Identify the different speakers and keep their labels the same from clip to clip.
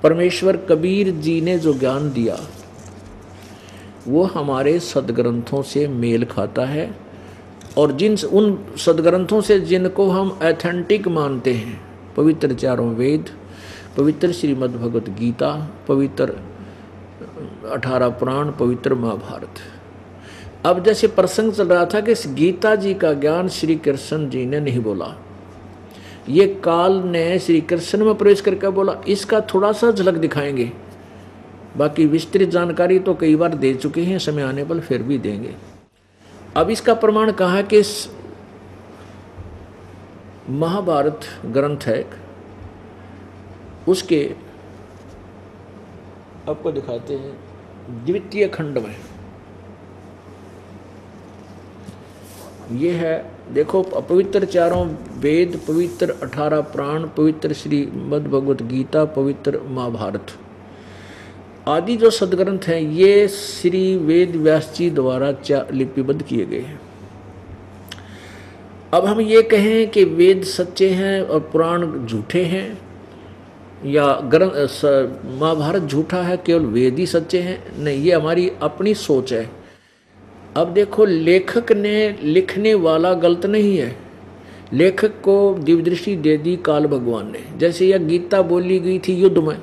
Speaker 1: परमेश्वर कबीर जी ने जो ज्ञान दिया वो हमारे सदग्रंथों से मेल खाता है, और उन सदग्रंथों से जिनको हम ऑथेंटिक मानते हैं, पवित्र चारों वेद, पवित्र श्रीमद् भगवत गीता, पवित्र 18 पुराण, पवित्र महाभारत। अब जैसे प्रसंग चल रहा था कि गीता जी का ज्ञान श्री कृष्ण जी ने नहीं बोला, ये काल ने श्री कृष्ण में प्रवेश करके बोला। इसका थोड़ा सा झलक दिखाएंगे, बाकी विस्तृत जानकारी तो कई बार दे चुके हैं, समय आने पर फिर भी देंगे। अब इसका प्रमाण कहा कि महाभारत ग्रंथ है, उसके आपको दिखाते हैं द्वितीय खंड में ये है, देखो पवित्र चारों वेद, पवित्र 18 पुराण, पवित्र श्रीमद् भगवत गीता, पवित्र महाभारत आदि जो सदग्रंथ हैं ये श्री वेद व्यास जी द्वारा लिपिबद्ध किए गए हैं। अब हम ये कहें कि वेद सच्चे हैं और पुराण झूठे हैं, या महाभारत झूठा है केवल वेद ही सच्चे हैं, नहीं, ये हमारी अपनी सोच है। अब देखो लेखक ने, लिखने वाला गलत नहीं है, लेखक को दिव्यदृष्टि दे दी काल भगवान ने। जैसे यह गीता बोली गई थी युद्ध में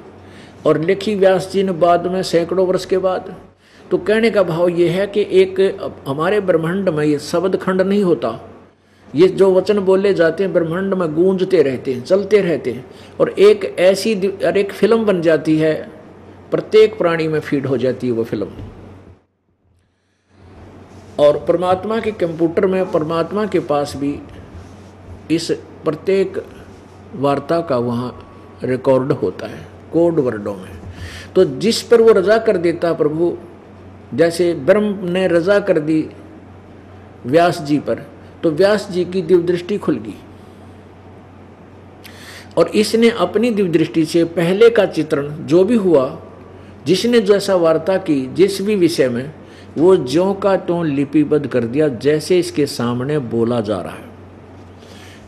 Speaker 1: और लिखी व्यास जी ने बाद में सैकड़ों वर्ष के बाद, तो कहने का भाव ये है कि एक हमारे ब्रह्मांड में ये शब्द खंड नहीं होता, ये जो वचन बोले जाते हैं ब्रह्मांड में गूंजते रहते हैं, चलते रहते हैं, और एक फिल्म बन जाती है, प्रत्येक प्राणी में फीड हो जाती है वो फिल्म। और परमात्मा के कंप्यूटर में, परमात्मा के पास भी इस प्रत्येक वार्ता का वहाँ रिकॉर्ड होता है कोड वर्डों में। तो जिस पर वो रजा कर देता प्रभु, जैसे ब्रह्म ने रजा कर दी व्यास जी पर, तो व्यास जी की दिव्य दृष्टि खुल गई, और इसने अपनी दिव्य दृष्टि से पहले का चित्रण जो भी हुआ, जिसने जैसा वार्ता की जिस भी विषय में, वो ज्यों का त्यों लिपिबद्ध कर दिया जैसे इसके सामने बोला जा रहा है।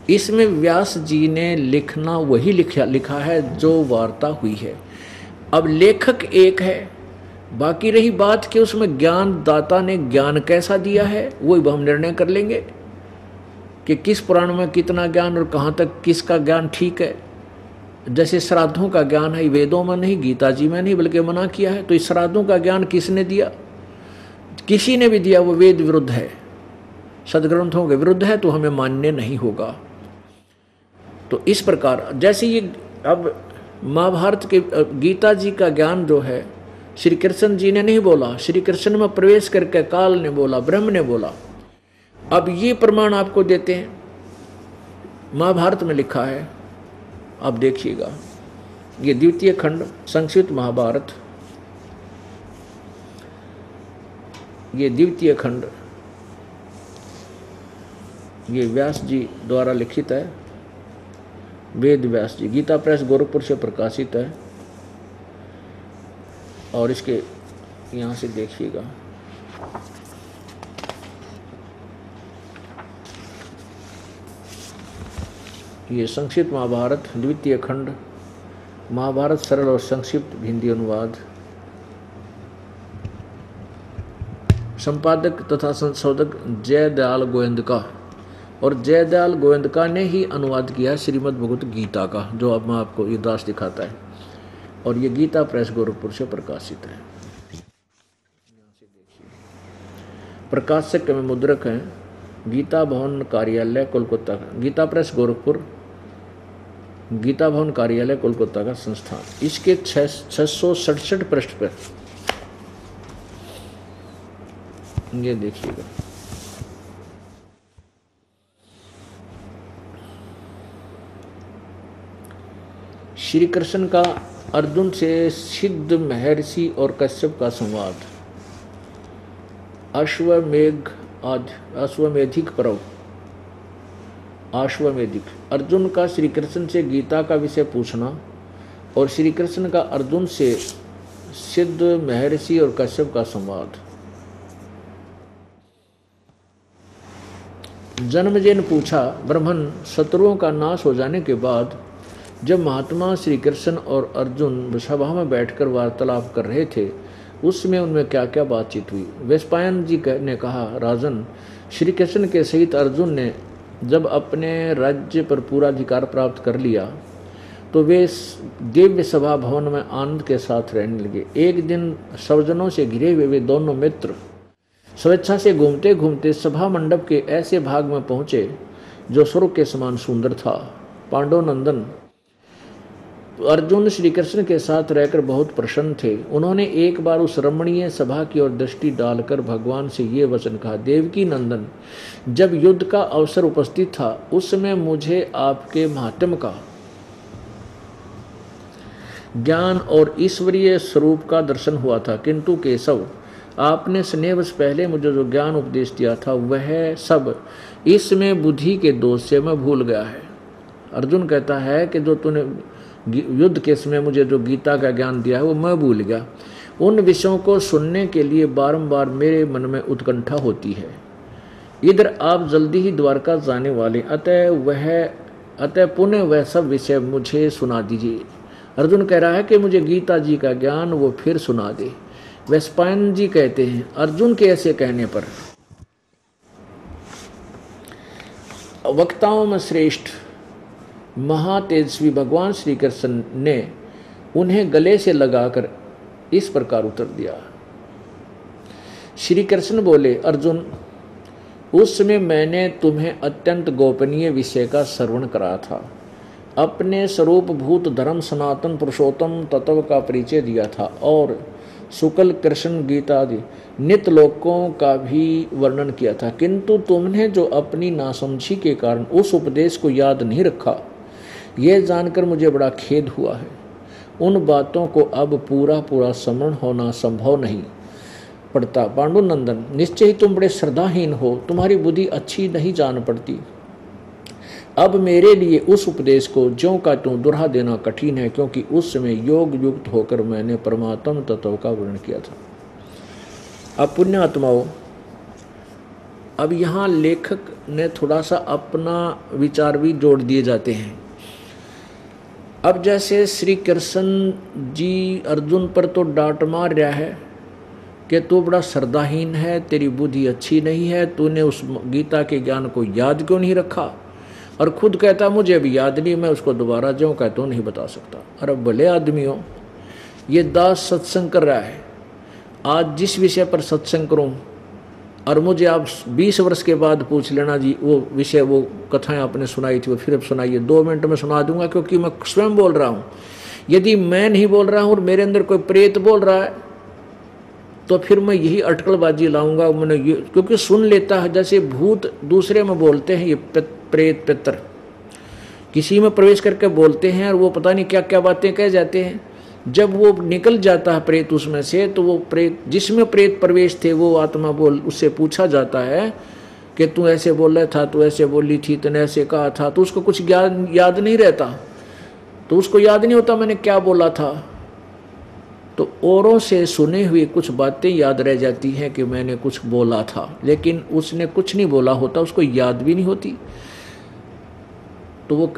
Speaker 1: इसमें व्यास जी ने लिखना वही लिखा है जो वार्ता हुई है। अब लेखक एक है, बाकी रही बात कि उसमें ज्ञान दाता ने ज्ञान कैसा दिया है, वो हम निर्णय कर लेंगे कि किस पुराण में कितना ज्ञान और कहाँ तक किसका ज्ञान ठीक है। जैसे श्राद्धों का ज्ञान है वेदों में नहीं, गीता जी में नहीं, बल्कि मना किया है, तो इस श्राद्धों का ज्ञान किसने दिया? किसी ने भी दिया, वो वेद विरुद्ध है, सदग्रंथों के विरुद्ध है, तो हमें मान्य नहीं होगा। तो इस प्रकार जैसे ये अब महाभारत के गीता जी का ज्ञान जो है श्री कृष्ण जी ने नहीं बोला, श्री कृष्ण में प्रवेश करके काल ने बोला, ब्रह्म ने बोला। अब ये प्रमाण आपको देते हैं, महाभारत में लिखा है, आप देखिएगा, ये द्वितीय खंड संक्षिप्त महाभारत, ये द्वितीय खंड, ये व्यास जी द्वारा लिखित है, वेद व्यास जी, गीता प्रेस गोरखपुर से प्रकाशित है। और इसके यहाँ से देखिएगा, ये संक्षिप्त महाभारत द्वितीय खंड, महाभारत सरल और संक्षिप्त हिंदी अनुवाद, संपादक तथा संशोधक जयदयाल गोयंदका, और जयदयाल गोयंदका ने ही अनुवाद किया श्रीमद् भगवत गीता का, जो अब मैं आपको ये दास दिखाता है, और ये गीता प्रेस गोरखपुर से प्रकाशित है। यहाँ से देखिए, प्रकाशक में मुद्रक हैं गीता भवन कार्यालय कोलकाता, गीता प्रेस गोरखपुर, गीता भवन कार्यालय कोलकाता का संस्थान। इसके 667 पृष्ठ पर ये देखिएगा, श्री कृष्ण का अर्जुन से सिद्ध महर्षि और कश्यप का संवाद, अश्वमेधिक पर्व, अश्वमेधिक, अर्जुन का श्री कृष्ण से गीता का विषय पूछना, और श्री कृष्ण का अर्जुन से सिद्ध महर्षि और कश्यप का संवाद। जन्मेजय ने पूछा, ब्राह्मण, शत्रुओं का नाश हो जाने के बाद जब महात्मा श्री कृष्ण और अर्जुन सभा में बैठकर वार्तालाप कर रहे थे, उसमें उनमें क्या क्या बातचीत हुई। वैशंपायन जी ने कहा, राजन, श्री कृष्ण के सहित अर्जुन ने जब अपने राज्य पर पूरा अधिकार प्राप्त कर लिया तो वे दिव्य सभा भवन में आनंद के साथ रहने लगे। एक दिन स्वजनों से घिरे हुए वे दोनों मित्र स्वेच्छा से घूमते घूमते सभा मंडप के ऐसे भाग में पहुंचे जो स्वर्ग के समान सुंदर था। पांडुनंदन अर्जुन श्री कृष्ण के साथ रहकर बहुत प्रसन्न थे। उन्होंने एक बार उस रमणीय सभा की ओर दृष्टि डालकर भगवान से ये वचन कहा, देवकी नंदन, जब युद्ध का अवसर उपस्थित था उस समय मुझे आपके महात्म्य का ज्ञान और ईश्वरीय स्वरूप का दर्शन हुआ था, किंतु केशव, आपने स्नेहवश पहले मुझे जो ज्ञान उपदेश दिया था वह सब इसमें बुद्धि के दोष से मैं भूल गया है। अर्जुन कहता है कि जो तूने युद्ध के समय मुझे जो गीता का ज्ञान दिया है वो मैं भूल गया। उन विषयों को सुनने के लिए बारंबार मेरे मन में उत्कंठा होती है। इधर आप जल्दी ही द्वारका जाने वाले, अतः पुनः वह सब विषय मुझे सुना दीजिए। अर्जुन कह रहा है कि मुझे गीता जी का ज्ञान वो फिर सुना दे। वैशंपायन जी कहते हैं, अर्जुन के ऐसे कहने पर वक्ताओं में श्रेष्ठ महातेजस्वी भगवान श्री कृष्ण ने उन्हें गले से लगाकर इस प्रकार उत्तर दिया। श्री कृष्ण बोले, अर्जुन, उस समय मैंने तुम्हें अत्यंत गोपनीय विषय का श्रवण करा था। अपने स्वरूप भूत धर्म सनातन पुरुषोत्तम तत्व का परिचय दिया था और शुक्ल कृष्ण गीता आदि नित्य लोकों का भी वर्णन किया था, किंतु तुमने जो अपनी नासमझी के कारण उस उपदेश को याद नहीं रखा, यह जानकर मुझे बड़ा खेद हुआ है। उन बातों को अब पूरा स्मरण होना संभव नहीं पड़ता। पांडुनंदन, निश्चय ही तुम बड़े श्रद्धाहीन हो, तुम्हारी बुद्धि अच्छी नहीं जान पड़ती। अब मेरे लिए उस उपदेश को ज्यों का त्यों दोहरा देना कठिन है, क्योंकि उस समय योग युक्त होकर मैंने परमात्म तत्व का वर्णन किया था। अब पुण्य आत्माओं, अब यहाँ लेखक ने थोड़ा सा अपना विचार भी जोड़ दिए जाते हैं। अब जैसे श्री कृष्ण जी अर्जुन पर तो डांट मार रहा है कि तू बड़ा श्रद्धाहीन है, तेरी बुद्धि अच्छी नहीं है, तूने उस गीता के ज्ञान को याद क्यों नहीं रखा, और खुद कहता मुझे अभी याद नहीं, मैं उसको दोबारा जो कहता हूँ नहीं बता सकता। अरे भले आदमियों, ये दास सत्संग कर रहा है। आज जिस विषय पर सत्संग करूँ और मुझे आप 20 वर्ष के बाद पूछ लेना जी वो विषय, वो कथाएं आपने सुनाई थी वो फिर सुनाइए, 2 मिनट में सुना दूंगा, क्योंकि मैं स्वयं बोल रहा हूँ। यदि मैं नहीं बोल रहा हूँ और मेरे अंदर कोई प्रेत बोल रहा है तो फिर मैं यही अटकलबाजी लाऊंगा। मैंने ये क्योंकि सुन लेता है, जैसे भूत दूसरे में बोलते हैं, ये प्रेत पितर किसी में प्रवेश करके बोलते हैं और वो पता नहीं क्या क्या बातें कह जाते हैं। जब वो निकल जाता है प्रेत उसमें से, तो वो प्रेत जिसमें प्रेत प्रवेश थे वो आत्मा उससे पूछा जाता है कि तू ऐसे बोल रहा था, तू ऐसे बोली थी, तूने ऐसे कहा था, तो उसको कुछ ज्ञान याद नहीं रहता, तो उसको याद नहीं होता मैंने क्या बोला था। तो औरों से सुने हुए कुछ बातें याद रह जाती हैं कि मैंने कुछ बोला था, लेकिन उसने कुछ नहीं बोला होता, उसको याद भी नहीं होती। तो वो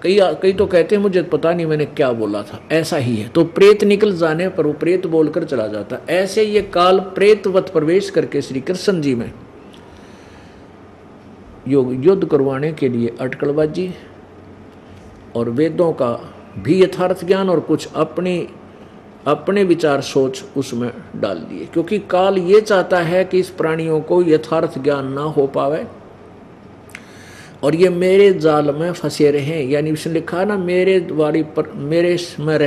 Speaker 1: कई तो कहते हैं मुझे पता नहीं मैंने क्या बोला था, ऐसा ही है। तो प्रेत निकल जाने पर वो प्रेत बोलकर चला जाता। ऐसे ये काल प्रेतवत प्रवेश करके श्री कृष्ण जी में युद्ध करवाने के लिए अटकलबाजी और वेदों का भी यथार्थ ज्ञान और कुछ अपने विचार सोच उसमें डाल दिए, क्योंकि काल ये चाहता है कि इस प्राणियों को यथार्थ ज्ञान ना हो पावे और ये मेरे जाल में फंसे रहें। यानी उसने लिखा ना, मेरे में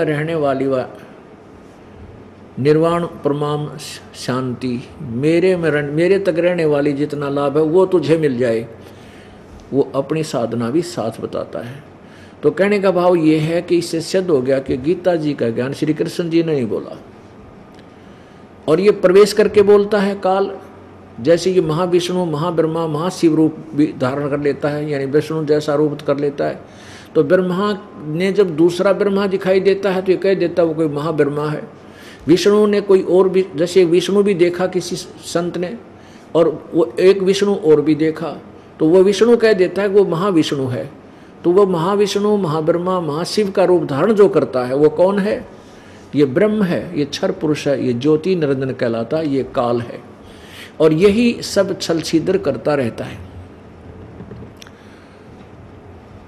Speaker 1: रहने वाली व निर्वाण परमाम शांति, मेरे तक रहने वाली जितना लाभ है वो तुझे मिल जाए, वो अपनी साधना भी साथ बताता है। तो कहने का भाव ये है कि इससे सिद्ध हो गया कि गीता जी का ज्ञान श्री कृष्ण जी ने नहीं बोला, और ये प्रवेश करके बोलता है काल। जैसे ये महाविष्णु, महाब्रह्मा, महाशिव रूप भी धारण कर लेता है, यानी विष्णु जैसा रूप कर लेता है। तो ब्रह्मा ने जब दूसरा ब्रह्मा दिखाई देता है तो ये कह देता है वो कोई महाब्रह्मा है। विष्णु ने कोई और भी, जैसे विष्णु भी देखा किसी संत ने, और वो एक विष्णु और भी देखा, तो वो विष्णु कह देता है कि वो महाविष्णु है। तो वो महाविष्णु, महाब्रह्मा, महाशिव का रूप धारण जो करता है वो कौन है? ये ब्रह्म है, ये क्षर पुरुष है, ये ज्योति निरंजन कहलाता, ये काल है। और यही सब छल छिद्र करता रहता है।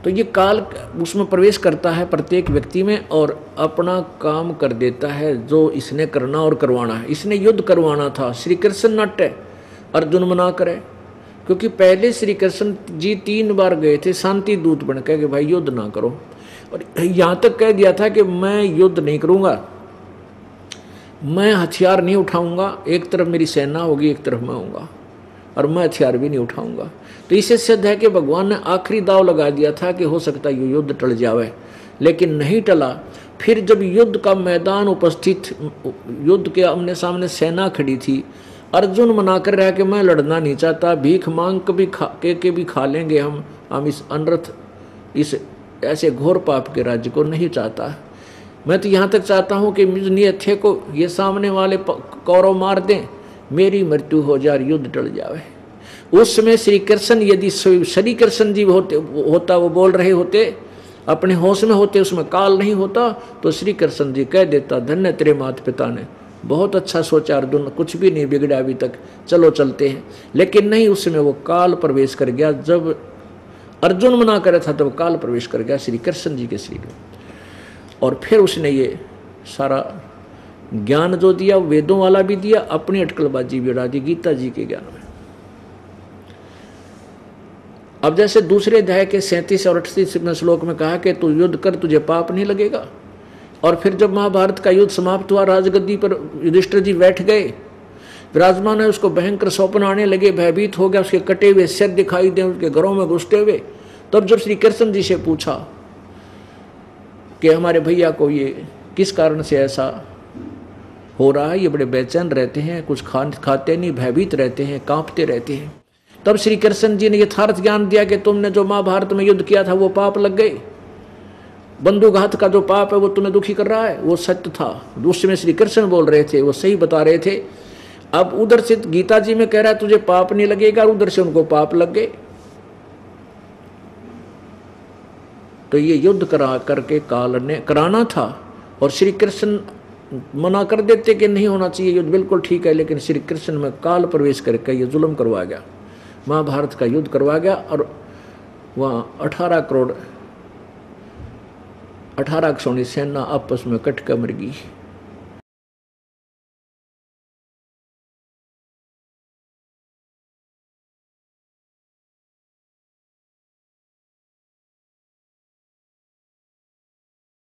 Speaker 1: तो ये काल उसमें प्रवेश करता है प्रत्येक व्यक्ति में और अपना काम कर देता है जो इसने करना और करवाना है। इसने युद्ध करवाना था, श्री कृष्ण नाट्य अर्जुन मना करे, क्योंकि पहले श्री कृष्ण जी 3 बार गए थे शांति दूत बन के कि भाई युद्ध ना करो, और यहाँ तक कह दिया था कि मैं युद्ध नहीं करूँगा, मैं हथियार नहीं उठाऊंगा, एक तरफ मेरी सेना होगी एक तरफ मैं होऊंगा, और मैं हथियार भी नहीं उठाऊंगा। तो इससे सिद्ध है कि भगवान ने आखिरी दाव लगा दिया था कि हो सकता है ये युद्ध टल जावे, लेकिन नहीं टला। फिर जब युद्ध का मैदान उपस्थित, युद्ध के आमने सामने सेना खड़ी थी, अर्जुन मना कर रहा कि मैं लड़ना नहीं चाहता, भीख मांग के भी खा लेंगे हम इस अनर्थ, इस ऐसे घोर पाप के राज्य को नहीं चाहता। मैं तो यहाँ तक चाहता हूँ कि मुझ नियथे को ये सामने वाले कौरव मार दें, मेरी मृत्यु हो जाए, युद्ध टल जावे। उस समय श्री कृष्ण, यदि श्री कृष्ण जी होता वो बोल रहे होते, अपने होश में होते, उसमें काल नहीं होता, तो श्री कृष्ण जी कह देता धन्य तेरे माता पिता ने, बहुत अच्छा सोचा अर्जुन, कुछ भी नहीं बिगड़ा अभी तक, चलो चलते हैं। लेकिन नहीं, उस समय वो काल प्रवेश कर गया। जब अर्जुन मना करे था तब काल प्रवेश कर गया श्री कृष्ण जी के शरीर में, और फिर उसने ये सारा ज्ञान जो दिया वेदों वाला भी दिया, अपनी अटकलबाजी भी उड़ा दी गीता जी के ज्ञान में। अब जैसे दूसरे अध्याय के 37 और 38 श्लोक में कहा कि तू युद्ध कर, तुझे पाप नहीं लगेगा। और फिर जब महाभारत का युद्ध समाप्त हुआ, राजगद्दी पर युधिष्ठिर जी बैठ गए, विराजमान है, उसको भयंकर स्वप्न आने लगे, भयभीत हो गया, उसके कटे हुए सिर दिखाई दे उसके घरों में घुसते हुए। तब जब श्री कृष्ण जी से पूछा कि हमारे भैया को ये किस कारण से ऐसा हो रहा है, ये बड़े बेचैन रहते हैं, कुछ खाते नहीं, भयभीत रहते हैं, कांपते रहते हैं, तब श्री कृष्ण जी ने यथार्थ ज्ञान दिया कि तुमने जो महाभारत में युद्ध किया था वो पाप लग गए, बंधुघात का जो पाप है वो तुम्हें दुखी कर रहा है, वो सत्य था। उस समय श्री कृष्ण बोल रहे थे, वो सही बता रहे थे। अब उधर से गीता जी में कह रहा है तुझे पाप नहीं लगेगा, उधर से उनको पाप लग गए। तो ये युद्ध करा करके काल ने कराना था, और श्री कृष्ण मना कर देते कि नहीं होना चाहिए युद्ध, बिल्कुल ठीक है, लेकिन श्री कृष्ण में काल प्रवेश करके ये जुल्म करवा गया, महाभारत का युद्ध करवा गया। और वहाँ 18 करोड़ 18 सेना आपस में कट कर मर गई।